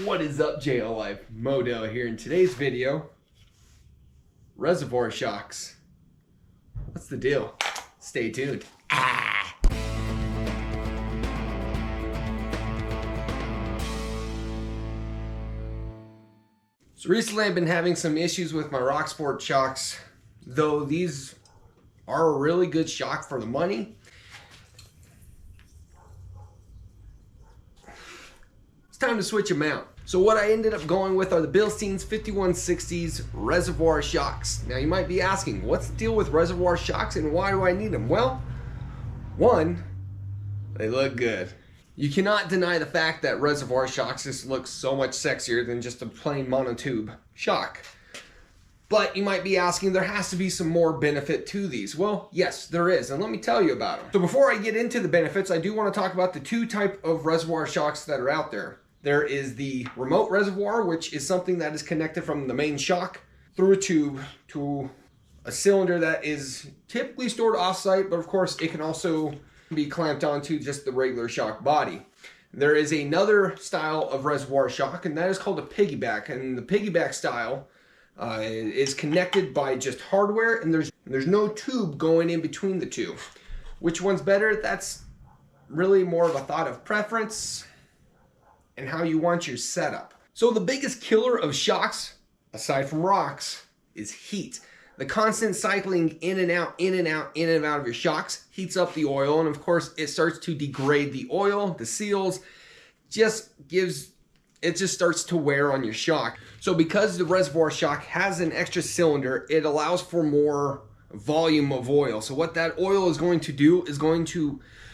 What is up, JL Life? Modell here. In today's video, Reservoir Shocks. What's the deal? Stay tuned. So recently I've been having some issues with my Rocksport shocks, though these are a really good shock for the money. It's time to switch them out. So what I ended up going with are the Bilstein's 5160s Reservoir Shocks. Now you might be asking, what's the deal with Reservoir Shocks and why do I need them? Well, one, they look good. You cannot deny the fact that Reservoir Shocks just looks so much sexier than just a plain monotube shock. But you might be asking, there has to be some more benefit to these. Well, yes, there is, and let me tell you about them. So before I get into the benefits, I do want to talk about the two types of Reservoir Shocks that are out there. There is the remote reservoir, which is something that is connected from the main shock through a tube to a cylinder that is typically stored off-site, but of course it can also be clamped onto just the regular shock body. There is another style of reservoir shock, and that is called a piggyback. And the piggyback style is connected by just hardware, and there's no tube going in between the two. Which one's better? That's really more of a thought of preference and how you want your setup. So the biggest killer of shocks, aside from rocks, is heat. The constant cycling in and out, in and out, in and out of your shocks heats up the oil, and of course it starts to degrade the oil, the seals, it just starts to wear on your shock. So because the reservoir shock has an extra cylinder, it allows for more volume of oil. So what that oil is going to do is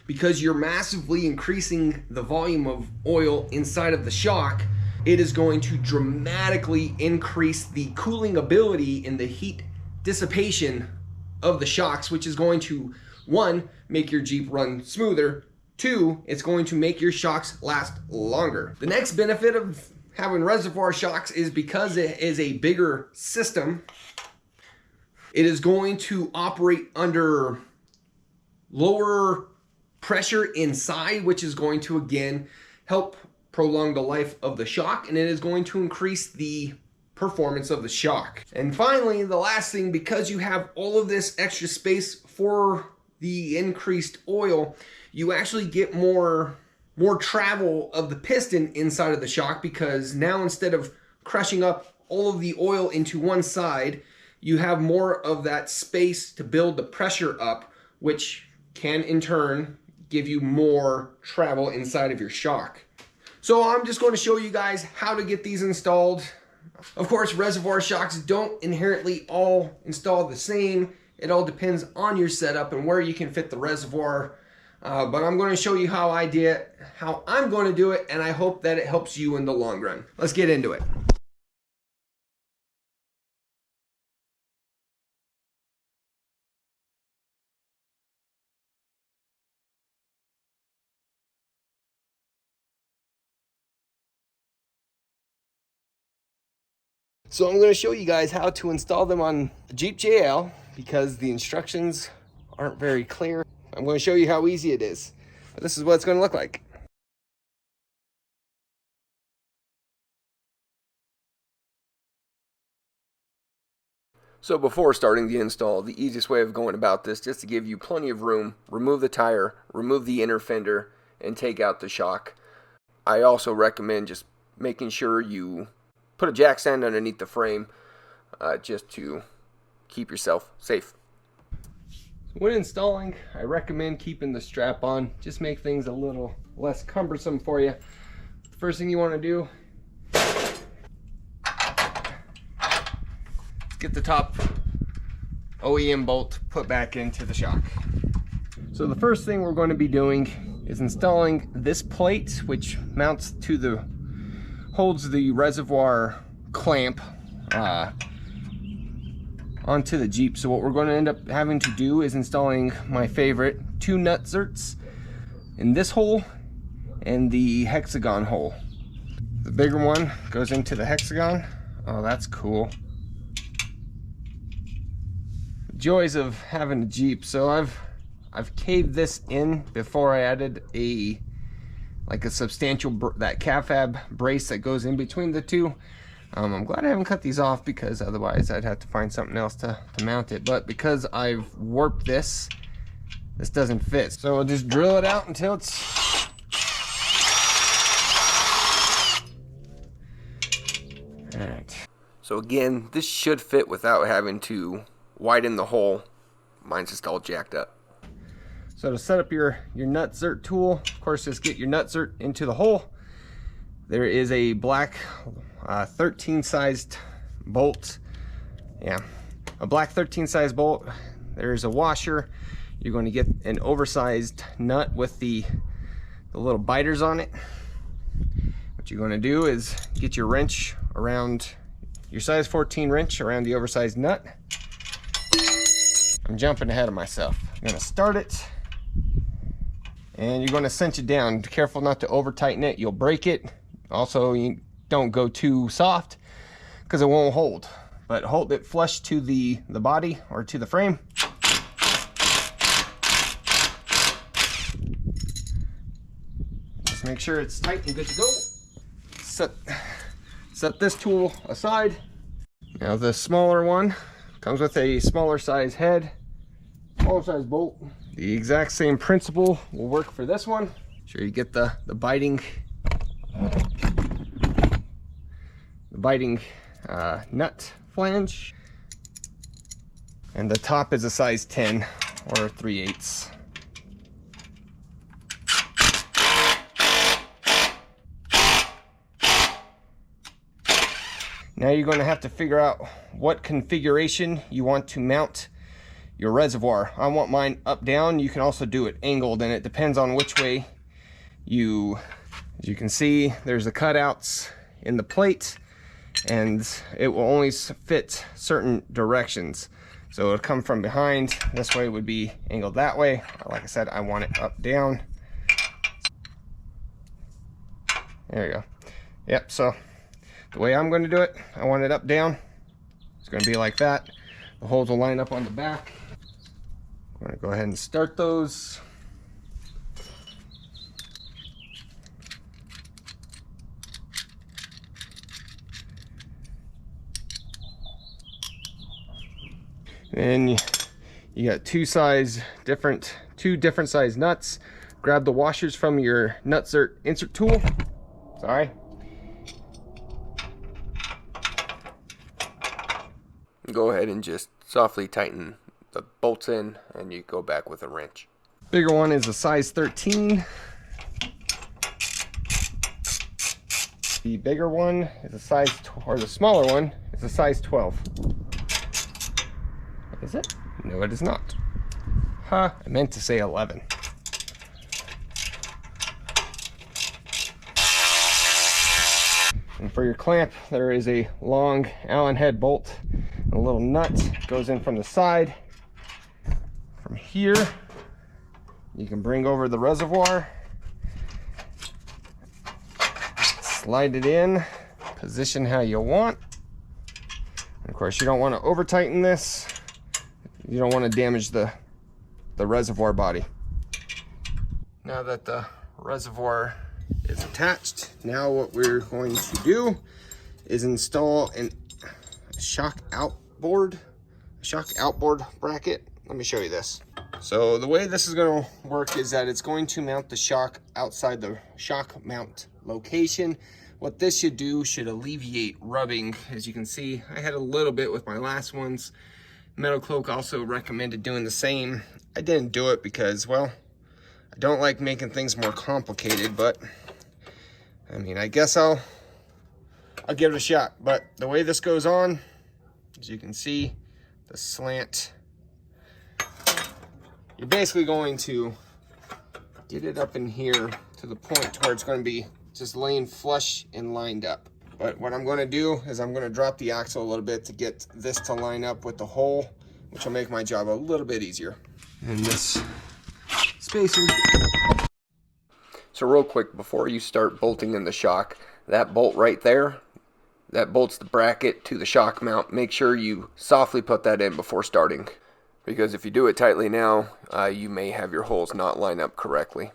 because you're massively increasing the volume of oil inside of the shock, it is going to dramatically increase the cooling ability and the heat dissipation of the shocks, which is going to, one, make your Jeep run smoother. Two, it's going to make your shocks last longer. The next benefit of having reservoir shocks is because it is a bigger system, it is going to operate under lower pressure inside, which is going to again help prolong the life of the shock, and it is going to increase the performance of the shock. And finally, the last thing, because you have all of this extra space for the increased oil, you actually get more travel of the piston inside of the shock, because now instead of crushing up all of the oil into one side, you have more of that space to build the pressure up, which can in turn give you more travel inside of your shock. So I'm just going to show you guys how to get these installed. Of course, reservoir shocks don't inherently all install the same. It all depends on your setup and where you can fit the reservoir. But I'm going to show you how I'm going to do it, and I hope that it helps you in the long run. Let's get into it. So I'm going to show you guys how to install them on Jeep JL, because the instructions aren't very clear. I'm going to show you how easy it is. This is what it's going to look like. So before starting the install, the easiest way of going about this, just to give you plenty of room, remove the tire, remove the inner fender, and take out the shock. I also recommend just making sure you put a jack stand underneath the frame, just to keep yourself safe. When installing, I recommend keeping the strap on. Just make things a little less cumbersome for you. The first thing you want to do is get the top OEM bolt put back into the shock. So the first thing we're going to be doing is installing this plate, which holds the reservoir clamp onto the Jeep. So what we're going to end up having to do is installing my favorite, two nutserts in this hole and the hexagon hole. The bigger one goes into the hexagon. Oh, that's cool. The joys of having a Jeep. So I've caved this in before I added like a substantial that CAFAB brace that goes in between the two. I'm glad I haven't cut these off, because otherwise I'd have to find something else to mount it. But because I've warped this doesn't fit. So we'll just drill it out until it's... Alright. So again, this should fit without having to widen the hole. Mine's just all jacked up. So to set up your nutsert tool, of course, just get your nutsert into the hole. There is a black 13 sized bolt. Yeah, a black 13 size bolt. There's a washer. You're going to get an oversized nut with the little biters on it. What you're going to do is get your wrench around, your size 14 wrench around the oversized nut. I'm jumping ahead of myself. I'm going to start it, and you're going to cinch it down. Be careful not to over tighten it, you'll break it. Also, you don't go too soft because it won't hold, but hold it flush to the body or to the frame. Just make sure it's tight and good to go. Set this tool aside. Now the smaller one comes with a smaller size head, smaller size bolt. The exact same principle will work for this one. Make sure you get the biting nut flange, and the top is a size 10 or 3/8. Now you're going to have to figure out what configuration you want to mount your reservoir. I want mine up down. You can also do it angled, and it depends on which way you, as you can see, there's the cutouts in the plate, and it will only fit certain directions. So it'll come from behind. This way would be angled that way. Like I said, I want it up down. There you go. Yep, so the way I'm going to do it, I want it up down. It's going to be like that. The holes will line up on the back. I'm going to go ahead and start those. And you got two different size nuts. Grab the washers from your nutsert insert tool. Sorry. Go ahead and just softly tighten the bolts in, and you go back with a wrench. Bigger one is a size 13. The bigger one is a size, or the smaller one is a size 12. Is it? No, it is not. I meant to say 11. And for your clamp, there is a long Allen head bolt. A little nut goes in from the side. From here, you can bring over the reservoir, slide it in, position how you want. And of course, you don't want to over tighten this. You don't want to damage the reservoir body. Now that the reservoir is attached, now what we're going to do is install a shock outboard bracket. Let me show you this. So the way this is going to work is that it's going to mount the shock outside the shock mount location. What this should do should alleviate rubbing. As you can see, I had a little bit with my last ones. Metal Cloak also recommended doing the same. I didn't do it because, well, I don't like making things more complicated, but I mean, I guess I'll give it a shot. But the way this goes on, as you can see, the slant, you're basically going to get it up in here to the point where it's going to be just laying flush and lined up. But what I'm going to do is I'm going to drop the axle a little bit to get this to line up with the hole, which will make my job a little bit easier. And this spacer. So real quick, before you start bolting in the shock, that bolt right there, that bolts the bracket to the shock mount. Make sure you softly put that in before starting, because if you do it tightly now, you may have your holes not line up correctly.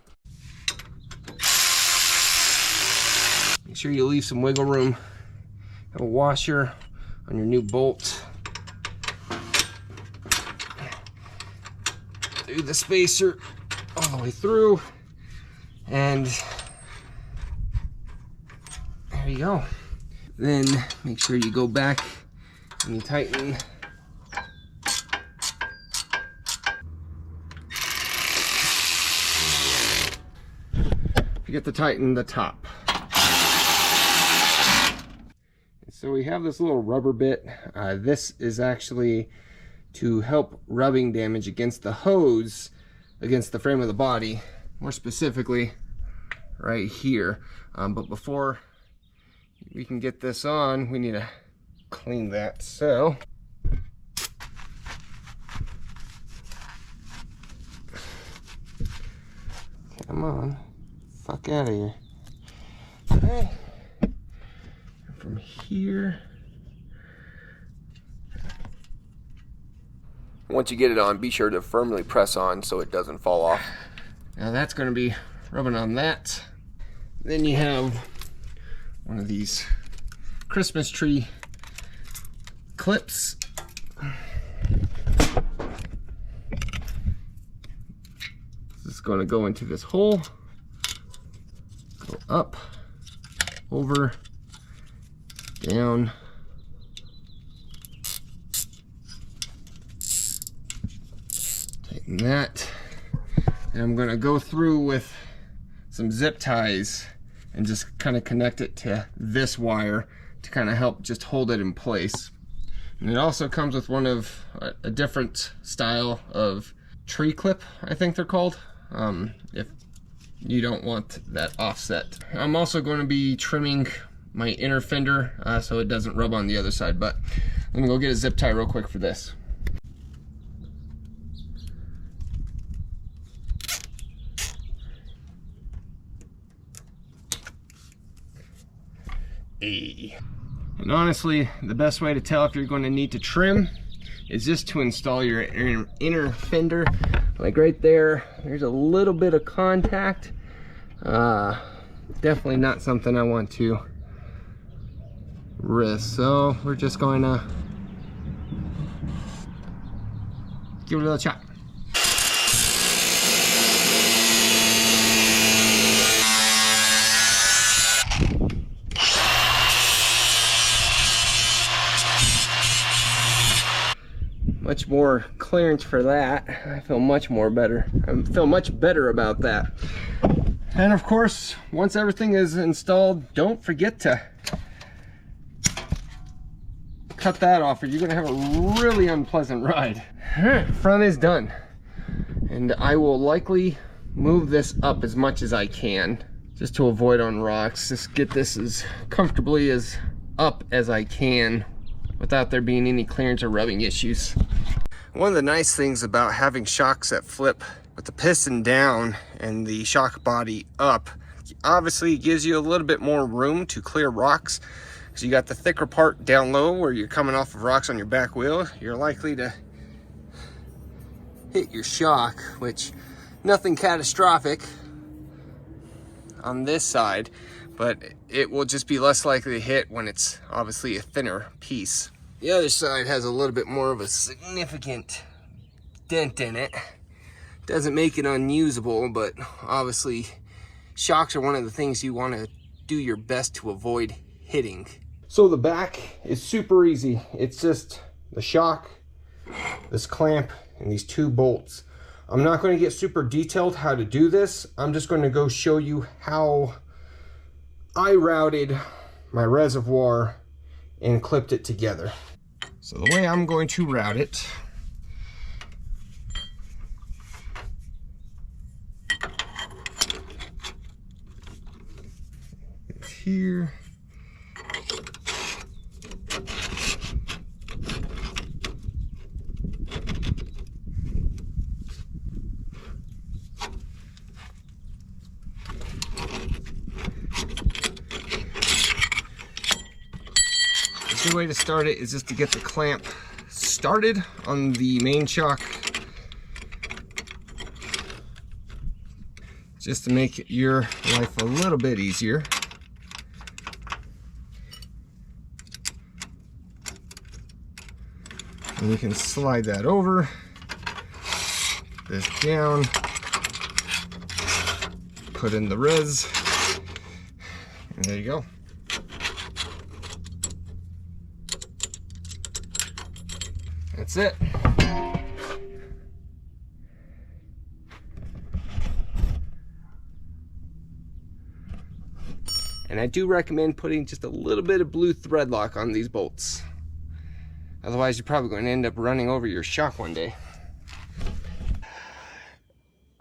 Make sure you leave some wiggle room. Have a washer on your new bolt. Do the spacer all the way through, and there you go. Then make sure you go back and you tighten. Forget to tighten the top. So we have this little rubber bit. This is actually to help rubbing damage against the hose, against the frame of the body, more specifically right here. But before we can get this on, we need to clean that. So come on, fuck out of here. Okay. From here, once you get it on, be sure to firmly press on so it doesn't fall off. Now that's going to be rubbing on that. Then you have one of these Christmas tree clips. This is going to go into this hole, go up, over, down, tighten that, and I'm going to go through with some zip ties and just kind of connect it to this wire to kind of help just hold it in place. And it also comes with one of a different style of tree clip, I think they're called, if you don't want that offset. I'm also going to be trimming my inner fender so it doesn't rub on the other side, but let me go get a zip tie real quick for this. And honestly, the best way to tell if you're going to need to trim is just to install your inner fender. Like right there, there's a little bit of contact. Definitely not something I want to risk. So we're just going to give it a little chop. Much more clearance for that. I feel much more better. I feel much better about that. And of course, once everything is installed, don't forget to cut that off or you're gonna have a really unpleasant ride. Front is done. And I will likely move this up as much as I can just to avoid on rocks. Just get this as comfortably as up as I can without there being any clearance or rubbing issues. One of the nice things about having shocks that flip with the piston down and the shock body up, obviously it gives you a little bit more room to clear rocks. So you got the thicker part down low where you're coming off of rocks on your back wheel. You're likely to hit your shock, which nothing catastrophic on this side, but it will just be less likely to hit when it's obviously a thinner piece. The other side has a little bit more of a significant dent in it. Doesn't make it unusable, but obviously shocks are one of the things you want to do your best to avoid hitting. So the back is super easy. It's just the shock, this clamp, and these two bolts. I'm not going to get super detailed how to do this. I'm just going to go show you how I routed my reservoir and clipped it together. So the way I'm going to route it is here. The way to start it is just to get the clamp started on the main shock, just to make your life a little bit easier. And you can slide that over, this down, put in the res, and there you go. That's it. And I do recommend putting just a little bit of blue thread lock on these bolts. Otherwise, you're probably going to end up running over your shock one day.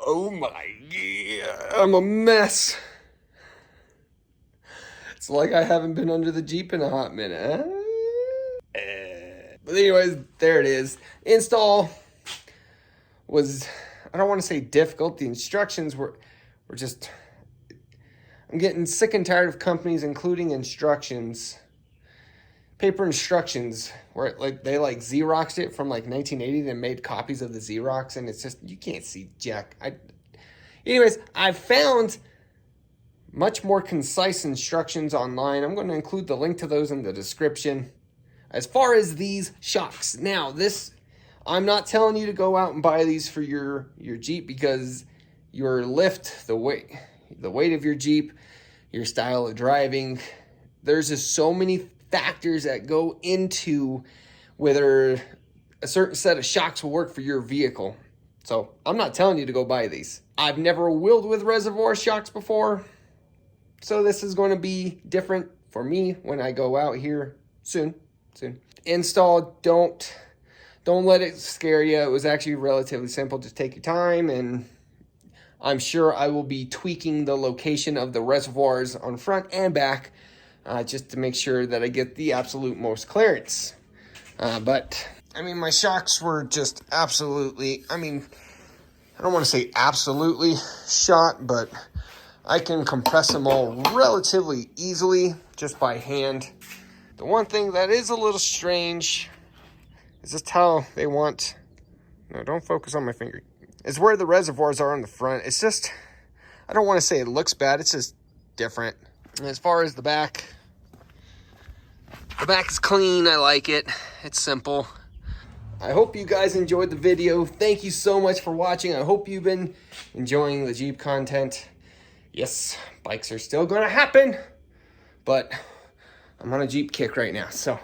Oh my God, I'm a mess. It's like I haven't been under the Jeep in a hot minute, huh? But anyways, there it is. Install was, I don't want to say difficult. The instructions were just, I'm getting sick and tired of companies including instructions, paper instructions, where they Xeroxed it from 1980 and made copies of the Xerox, and it's just, you can't see jack. Anyways, I've found much more concise instructions online. I'm going to include the link to those in the description. As far as these shocks, now this, I'm not telling you to go out and buy these for your Jeep, because your lift, the weight of your Jeep, your style of driving, there's just so many factors that go into whether a certain set of shocks will work for your vehicle. So I'm not telling you to go buy these. I've never wheeled with Reservoir Shocks before, so this is going to be different for me when I go out here soon. Install, don't let it scare you. It was actually relatively simple. Just take your time, and I'm sure I will be tweaking the location of the reservoirs on front and back, just to make sure that I get the absolute most clearance. But I mean, my shocks were just absolutely, I don't want to say absolutely shot, but I can compress them all relatively easily just by hand. The one thing that is a little strange is just how they want, no, don't focus on my finger, is where the reservoirs are on the front. It's just, I don't want to say it looks bad, it's just different. And as far as the back is clean. I like it. It's simple. I hope you guys enjoyed the video. Thank you so much for watching. I hope you've been enjoying the Jeep content. Yes, bikes are still going to happen, but I'm on a Jeep kick right now. So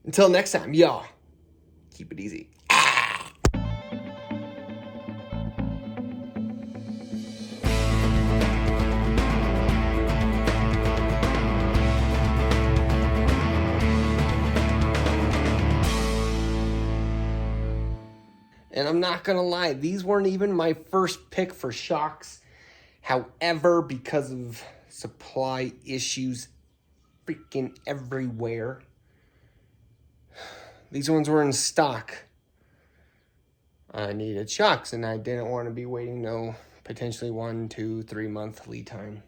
until next time, y'all, keep it easy. And I'm not gonna lie, these weren't even my first pick for shocks. However, because of supply issues freaking everywhere, these ones were in stock. I needed shocks, and I didn't want to be waiting no potentially 1, 2, 3 month lead time.